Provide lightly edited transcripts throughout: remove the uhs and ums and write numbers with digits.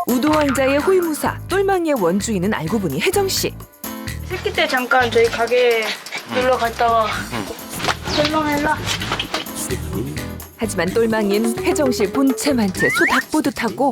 우도왕자의 호위무사 똘망이의 원주인은 알고 보니 혜정씨. 새끼 때 잠깐 저희 가게 놀러 갔다가 설렁할라. 하지만 똘망이는 혜정씨 본체만체 소 닭보듯 하고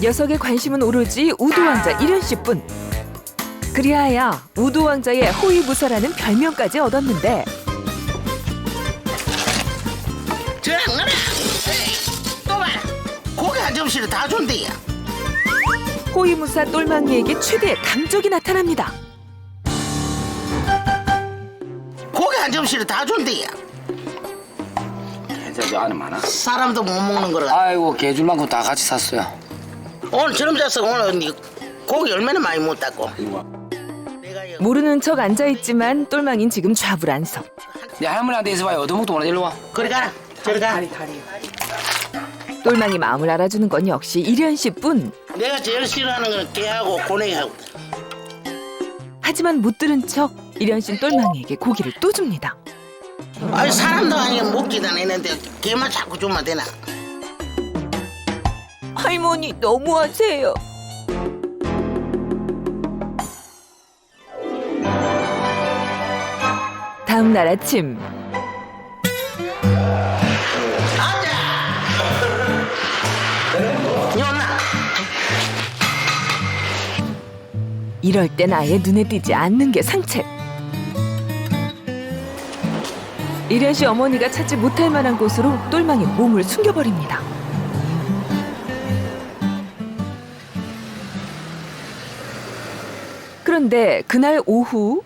녀석의 관심은 오로지 우도왕자 이련씨뿐. 그리하여 우도왕자의 호위무사라는 별명까지 얻었는데 저 양아라 또봐 고기 한 점씩을 다 준대야. 호위무사 똘망이에게 최대의 강적이 나타납니다. 고기 한 점씩을 다 준대야. 괜찮지 않은 많아? 사람도 못 먹는 거라. 아이고 개줄 만큼 다 같이 샀어요. 오늘 저녁 잤어. 오늘 니 고기 얼마나 많이 못 땄고. 모르는 척 앉아있지만 똘망이는 지금 좌불안석. 내 할머니한테 있어봐요. 얻어먹도 못하지. 일로 와. 그래 가라. 저리 가. 똘망이 마음을 알아주는 건 역시 이련씨뿐. 내가 제일 싫어하는 건 개하고 고랭이하고. 하지만 못 들은 척 이련씨는 똘망이에게 고기를 또 줍니다. 아니 사람도 아니고 먹지도 않았는데 개만 자꾸 주면 되나. 할머니 너무하세요. 다음 날 아침 니었나? 이럴 땐 아예 눈에 띄지 않는 게 상책. 이련씨 어머니가 찾지 못할 만한 곳으로 똘망이 몸을 숨겨버립니다. 그런데 그날 오후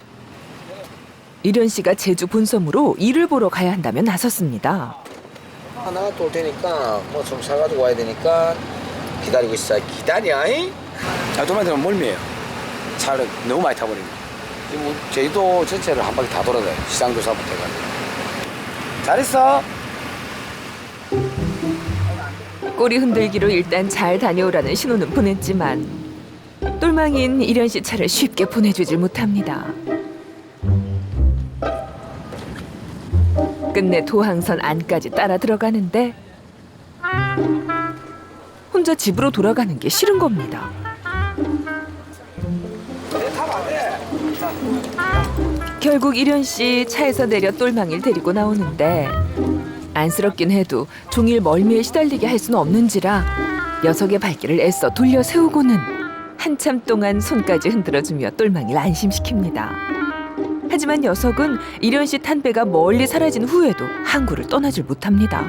이련씨가 제주 본섬으로 일을 보러 가야 한다며 나섰습니다. 하나 돌 테니까 뭐 좀 사가지고 와야 되니까 기다리고 있어. 기다려. 도마들은 멀미해요. 차를 너무 많이 타버리면. 지금 제주도 전체를 한 바퀴 다 돌아다녀요. 시장조사부터 해가지고. 잘했어. 꼬리 흔들기로 일단 잘 다녀오라는 신호는 보냈지만 똘망이는 이련씨 차를 쉽게 보내주질 못합니다. 끝내 도항선 안까지 따라 들어가는데 혼자 집으로 돌아가는 게 싫은 겁니다. 결국 이련씨 차에서 내려 똘망이를 데리고 나오는데 안쓰럽긴 해도 종일 멀미에 시달리게 할 수는 없는지라 녀석의 발길을 애써 돌려 세우고는 한참 동안 손까지 흔들어주며 똘망이를 안심시킵니다. 하지만 녀석은 이련씨 탄 배가 멀리 사라진 후에도 항구를 떠나질 못합니다.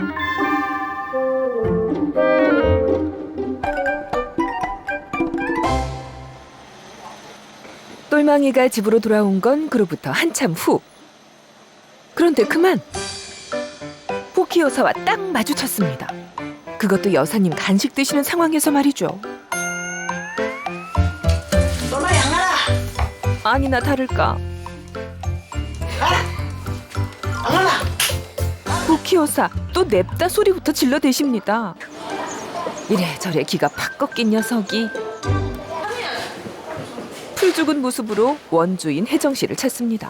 똘망이가 집으로 돌아온 건 그로부터 한참 후. 그런데 그만! 포키 여사와 딱 마주쳤습니다. 그것도 여사님 간식 드시는 상황에서 말이죠. 또봐 양아라. 아니나 다를까 양아라. 포키 여사 또 냅다 소리부터 질러대십니다. 이래저래 기가 팍 꺾인 녀석이 풀 죽은 모습으로 원주인 혜정씨를 찾습니다.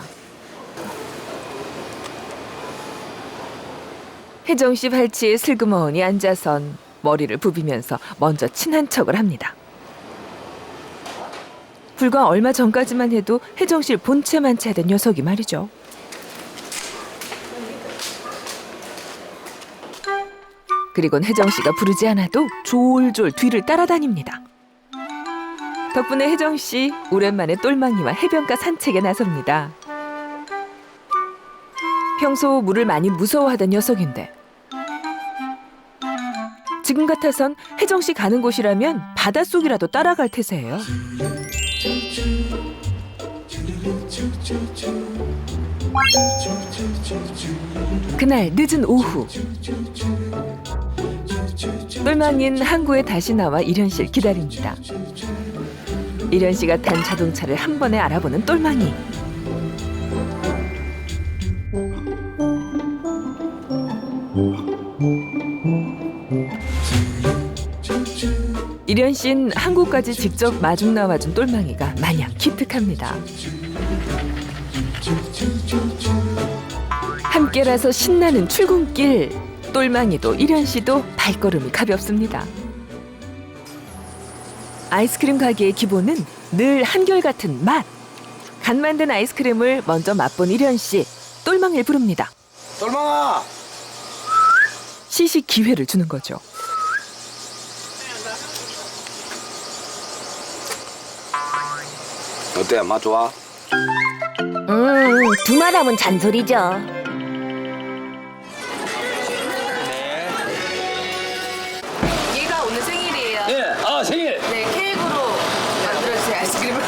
혜정씨 발치에 슬그머니 앉아선 머리를 부비면서 먼저 친한 척을 합니다. 불과 얼마 전까지만 해도 혜정씨를 본체만치 하던 녀석이 말이죠. 그리곤 혜정씨가 부르지 않아도 졸졸 뒤를 따라다닙니다. 덕분에 혜정씨 오랜만에 똘망이와 해변가 산책에 나섭니다. 평소 물을 많이 무서워하던 녀석인데 지금 같아선 혜정씨 가는 곳이라면 바닷속이라도 따라갈 태세예요. 그날 늦은 오후 똘망이는 항구에 다시 나와 이련씨를 기다립니다. 이련씨가 탄 자동차를 한 번에 알아보는 똘망이. 이련씨는 항구까지 직접 마중 나와준 똘망이가 마냥 기특합니다. 함께라서 신나는 출근길. 똘망이도 이련씨도 발걸음이 가볍습니다. 아이스크림 가게의 기본은 늘 한결같은 맛. 간 만든 아이스크림을 먼저 맛본 일현 씨, 똘망이를 부릅니다. 똘망아. 시식 기회를 주는 거죠. 어때? 맛 좋아? 두말하면 잔소리죠. 얘가 오늘 생일이에요. 예. 아 생일. 네, 케이크로 만들어주세요, 아이스크림을.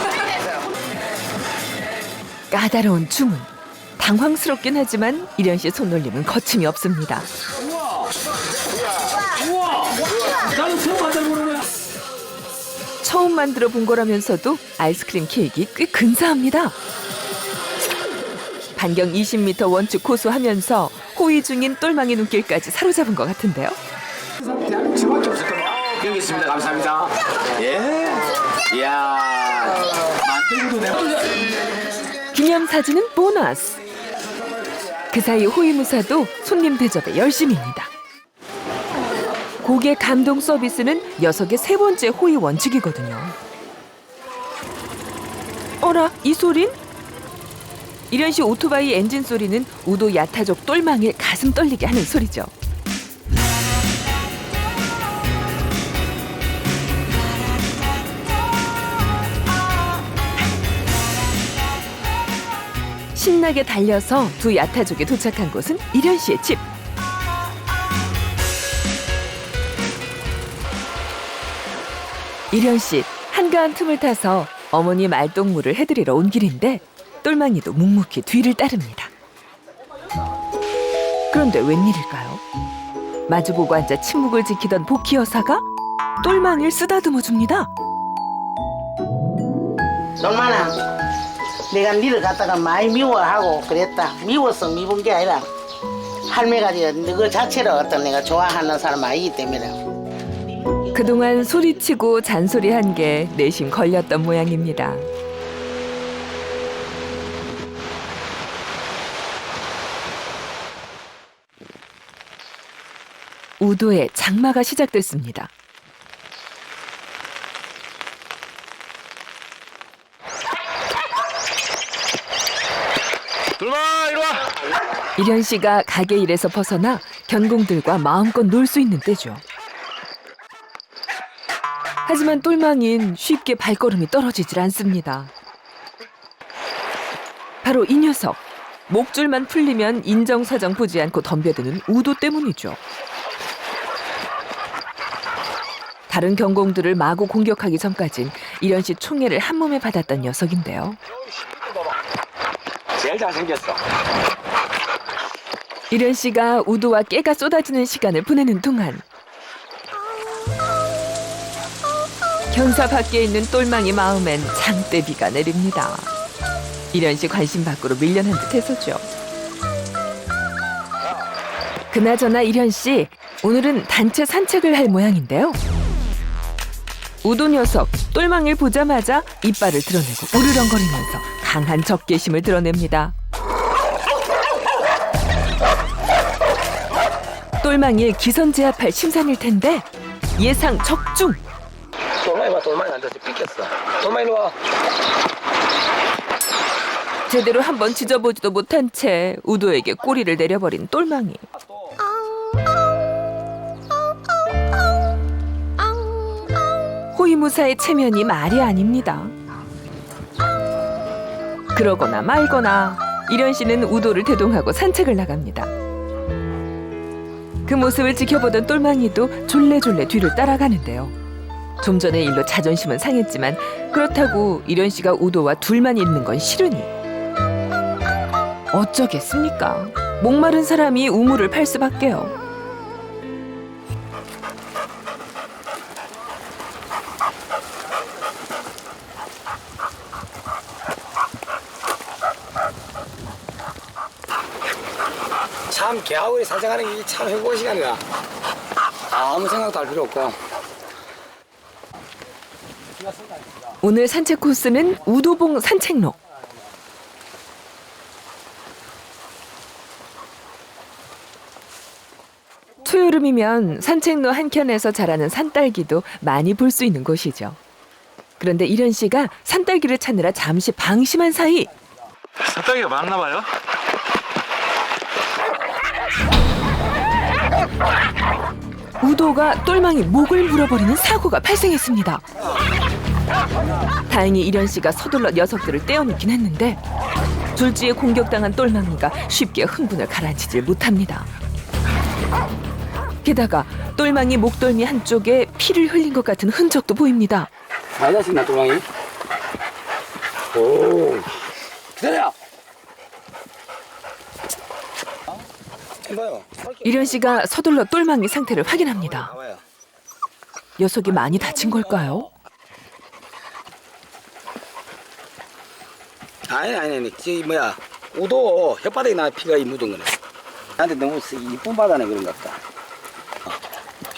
까다로운 주문. 당황스럽긴 하지만 일현 씨의 손놀림은 거침이 없습니다. 나는 처음 만들어보는 거야. 처음 만들어 본 거라면서도 아이스크림 케이크가 꽤 근사합니다. 반경 20m 원칙 고수하면서 호의 중인 똘망이 눈길까지 사로잡은 것 같은데요. 저밖에 없을 거야. 여기 있습니다. 감사합니다. 예. 이야. 만들고도 내가. 기념사진은 보너스. 그 사이 호위무사도 손님 대접에 열심입니다. 고객 감동 서비스는 녀석의 세 번째 호위 원칙이거든요. 어라, 이 소린? 일현 씨 오토바이 엔진 소리는 우도 야타족 똘망이를 가슴 떨리게 하는 소리죠. 신나게 달려서 두 야타족에 도착한 곳은 일현 씨의 집. 일현 씨 한가한 틈을 타서 어머니 말동무를 해드리러 온 길인데 똘망이도 묵묵히 뒤를 따릅니다. 그런데 웬일일까요? 마주보고 앉아 침묵을 지키던 복희 여사가 똘망이를 쓰다듬어 줍니다. 똘망아, 내가 니를 갖다가 많이 미워하고 그랬다. 미워서 미운 게 아니라 할매가 너 자체를 어떤 내가 좋아하는 사람 아니기 때문에. 그동안 소리치고 잔소리한 게 내심 걸렸던 모양입니다. 우도의 장마가 시작됐습니다. 똘망아 이리 와. 일현 씨가 가게 일에서 벗어나 견공들과 마음껏 놀 수 있는 때죠. 하지만 똘망이는 쉽게 발걸음이 떨어지질 않습니다. 바로 이 녀석. 목줄만 풀리면 인정사정 보지 않고 덤벼드는 우도 때문이죠. 다른 경공들을 마구 공격하기 전까진 일현 씨 총애를 한 몸에 받았던 녀석인데요. 제일 잘생겼어. 일현 씨가 우도와 깨가 쏟아지는 시간을 보내는 동안 견사 밖에 있는 똘망이 마음엔 장대비가 내립니다. 일현 씨 관심 밖으로 밀려난 듯 해서죠. 그나저나 일현 씨, 오늘은 단체 산책을 할 모양인데요. 우도 녀석, 똘망이를 보자마자 이빨을 드러내고 우르렁거리면서 강한 적개심을 드러냅니다. 똘망이를 기선제압할 심산일 텐데 예상 적중! 똘망이 봐. 똘망이 앉아서 삐꼈어. 똘망이 이리 와. 제대로 한번 짖어보지도 못한 채 우도에게 꼬리를 내려버린 똘망이. 호위무사의 체면이 말이 아닙니다. 그러거나 말거나 일현 씨는 우도를 대동하고 산책을 나갑니다. 그 모습을 지켜보던 똘망이도 졸래졸래 뒤를 따라가는데요. 좀 전의 일로 자존심은 상했지만 그렇다고 일현 씨가 우도와 둘만 있는 건 싫으니 어쩌겠습니까? 목마른 사람이 우물을 팔 수밖에요. 참 개하고 산책하는 게 참 행복한 시간이다. 아무 생각도 할 필요 없고. 오늘 산책 코스는 우도봉 산책로. 초여름이면 산책로 한켠에서 자라는 산딸기도 많이 볼 수 있는 곳이죠. 그런데 이련 씨가 산딸기를 찾느라 잠시 방심한 사이 산딸기가 많나 봐요? 우도가 똘망이 목을 물어버리는 사고가 발생했습니다. 다행히 이련 씨가 서둘러 녀석들을 떼어놓긴 했는데 졸지에 공격당한 똘망이가 쉽게 흥분을 가라앉히질 못합니다. 게다가 똘망이 목덜미 한쪽에 피를 흘린 것 같은 흔적도 보입니다. 많이 다친다 똘망이. 오. 기다려. 이봐요. 이련 씨가 서둘러 똘망이 상태를 확인합니다. 나와요. 녀석이 많이 다친 걸까요? 아니. 저기 뭐야. 우도 혓바닥에 나 피가 묻은 거네. 나한테 너무 이쁜 바다네 그런 것 같다.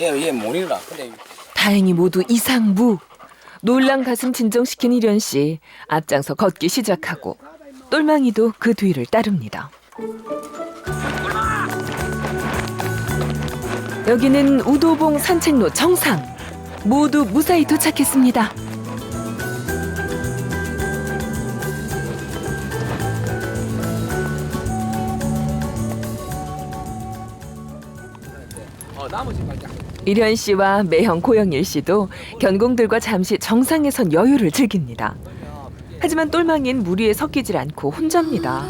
얘 모르라. 근데 다행히 모두 이상무. 놀란 가슴 진정시킨 이련 씨 앞장서 걷기 시작하고 똘망이도 그 뒤를 따릅니다. 여기는 우도봉 산책로 정상. 모두 무사히 도착했습니다. 이련 씨와 매형 고영일 씨도 견공들과 잠시 정상에선 여유를 즐깁니다. 하지만 똘망이는 무리에 섞이질 않고 혼자입니다.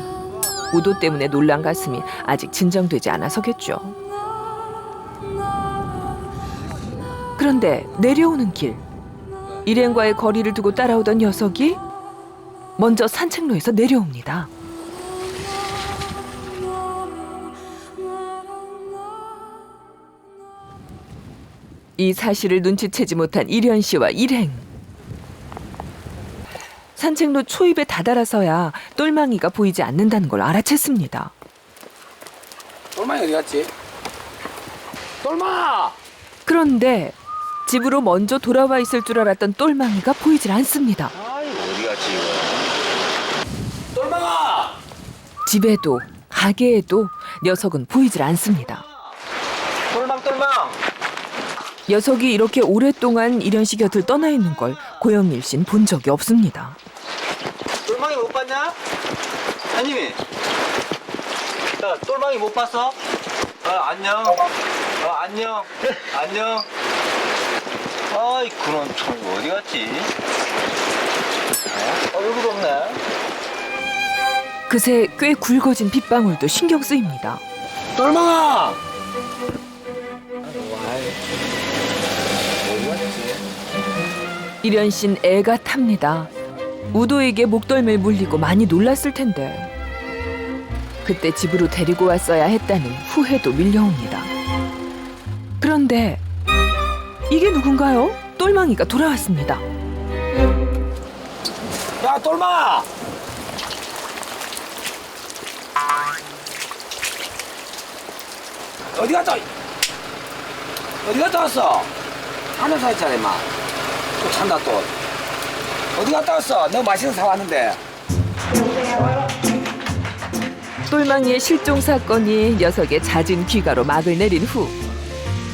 우도 때문에 놀란 가슴이 아직 진정되지 않아서겠죠. 그런데 내려오는 길, 일행과의 거리를 두고 따라오던 녀석이 먼저 산책로에서 내려옵니다. 이 사실을 눈치채지 못한 이련 씨와 일행. 산책로 초입에 다다라서야 똘망이가 보이지 않는다는 걸 알아챘습니다. 똘망이 어디 갔지? 똘망아! 그런데 집으로 먼저 돌아와 있을 줄 알았던 똘망이가 보이질 않습니다. 아이고 어디 갔지 이거. 똘망아! 집에도 가게에도 녀석은 보이질 않습니다. 똘망. 녀석이 이렇게 오랫동안 이련 씨 곁을 떠나 있는 걸 고영일 씨는 본 적이 없습니다. 똘망이 못 봤냐? 아님이. 야 똘망이 못 봤어? 안녕. 안녕. 안녕. 아이 그런 총 어디 갔지? 얼굴 없네. 그새 꽤 굵어진 빗방울도 신경 쓰입니다. 똘망아! 이련 씨는 애가 탑니다. 우도에게 목덜미를 물리고 많이 놀랐을 텐데 그때 집으로 데리고 왔어야 했다는 후회도 밀려옵니다. 그런데 이게 누군가요? 똘망이가 돌아왔습니다. 야 똘망아! 어디 갔다 왔어? 하늘 사있잖아 임마. 또 찬다 또. 어디 갔다 왔어? 너 맛있는 거 사왔는데. 똘망이의 실종 사건이 녀석의 잦은 귀가로 막을 내린 후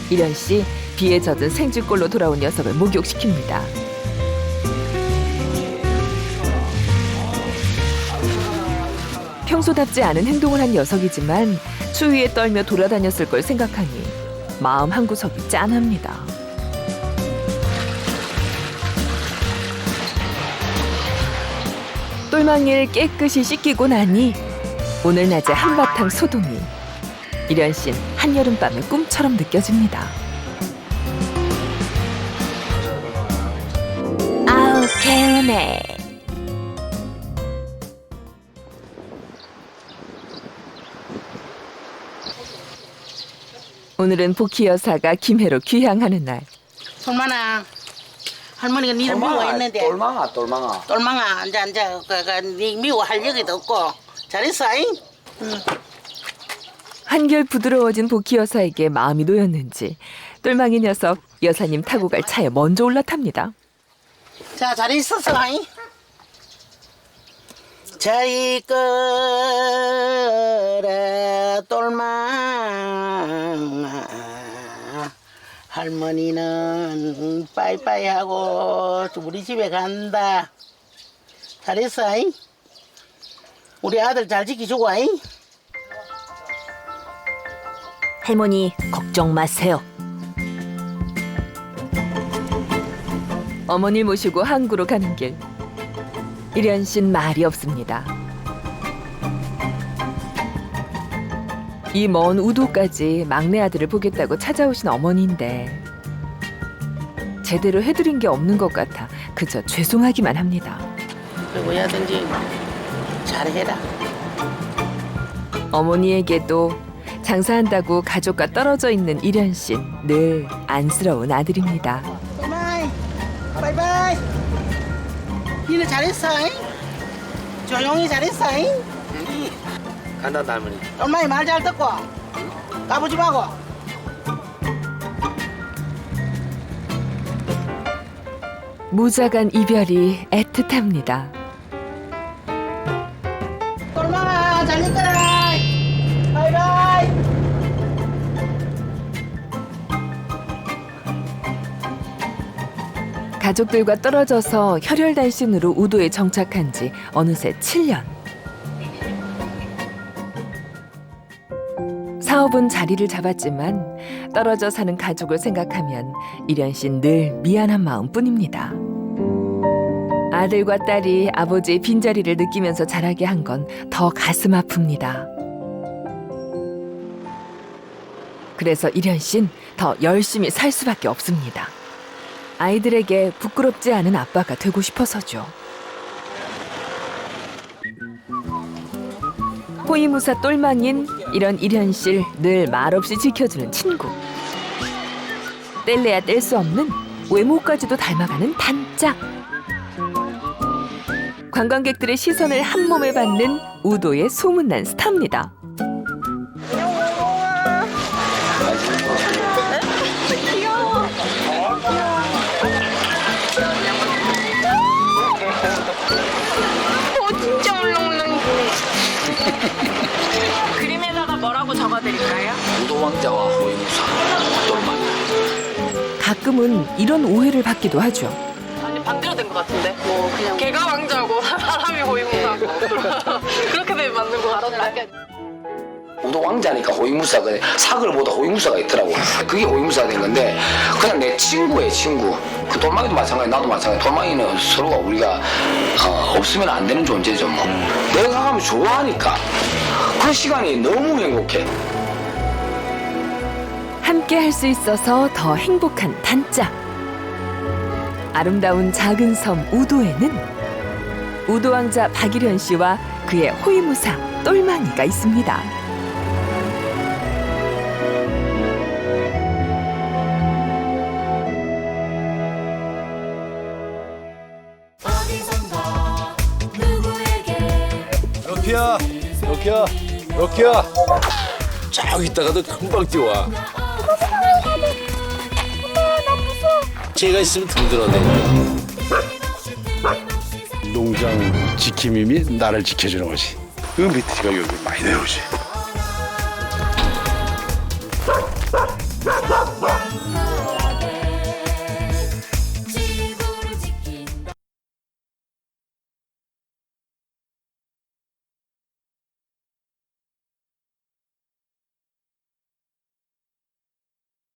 이련 씨 비에 젖은 생쥐꼴로 돌아온 녀석을 목욕시킵니다. 평소답지 않은 행동을 한 녀석이지만 추위에 떨며 돌아다녔을 걸 생각하니 마음 한구석이 짠합니다. 똘망이를 깨끗이 씻기고 나니 오늘 낮에 한바탕 소동이. 이련 씨는 한여름밤의 꿈처럼 느껴집니다. 아우 개운해. 오늘은 복희 여사가 김해로 귀향하는 날. 솔만아, 할머니가 니를 미워했는데. 똘망아. 똘망아, 앉아. 니 미워할 여기도 없고. 잘했어, 잉? 한결 부드러워진 복희 여사에게 마음이 놓였는지 똘망이 녀석 여사님 타고 갈 차에 먼저 올라탑니다. 자, 잘 있었어, 잉? 잘 있거라, 똘망아. 할머니는 빠이빠이 하고 우리 집에 간다. 잘했어, 아이? 우리 아들 잘 지켜주고, 아이? 할머니 걱정 마세요. 어머니 모시고 항구로 가는 길. 이련 씨는 말이 없습니다. 이 먼 우도까지 막내 아들을 보겠다고 찾아오신 어머니인데 제대로 해드린 게 없는 것 같아 그저 죄송하기만 합니다. 누구야든지 잘해라. 어머니에게도 장사한다고 가족과 떨어져 있는 이련 씨는 늘 안쓰러운 아들입니다. 바이바이. 바이바이. 니네 잘했어, 아이? 조용히 잘했어, 아이? 간다 할머니. 엄마의 말 잘 듣고 까부지 마고. 무자간 이별이 애틋합니다. 똘망아 잘 있거라. 바이바이. 가족들과 떨어져서 혈혈단신으로 우도에 정착한 지 어느새 7년. 사업은 자리를 잡았지만 떨어져 사는 가족을 생각하면 이련 씨는 늘 미안한 마음뿐입니다. 아들과 딸이 아버지의 빈자리를 느끼면서 자라게 한 건 더 가슴 아픕니다. 그래서 이련 씨는 더 열심히 살 수밖에 없습니다. 아이들에게 부끄럽지 않은 아빠가 되고 싶어서죠. 호위무사 똘망인 이런 이련 씨를 늘 말없이 지켜주는 친구. 뗄래야 뗄 수 없는 외모까지도 닮아가는 단짝. 관광객들의 시선을 한 몸에 받는 우도의 소문난 스타입니다. 진짜 울렁울렁. 그림에다가 뭐라고 적어드릴까요? 우도 왕자와 호위무사 똘망이. 가끔은 이런 오해를 받기도 하죠. 아니 반대로 된 것 같은데. 뭐 그냥 걔가 왕자고 사람이 호위무사고 그렇게 되면 맞는 것 같은데. 우도 왕자니까 호위무사가 사글보다 호위무사가 있더라고. 그게 호위무사가 된 건데 그냥 내 친구의 친구. 그 똘망이도 마찬가지, 나도 마찬가지. 똘망이는 서로가 우리가 없으면 안 되는 존재죠. 뭐. 내가 가면 좋아하니까 그 시간이 너무 행복해. 함께 할 수 있어서 더 행복한 단짝. 아름다운 작은 섬 우도에는 우도왕자 박일현 씨와 그의 호위무사 똘망이가 있습니다. 럭키야, 럭키야, 럭키야. 쫙 있다가도 금방 뛰어와. 쟤가 있으면 든든하네. 농장 지킴님이 나를 지켜주는 거지. 그 밑에가 여기 많이 내려오지.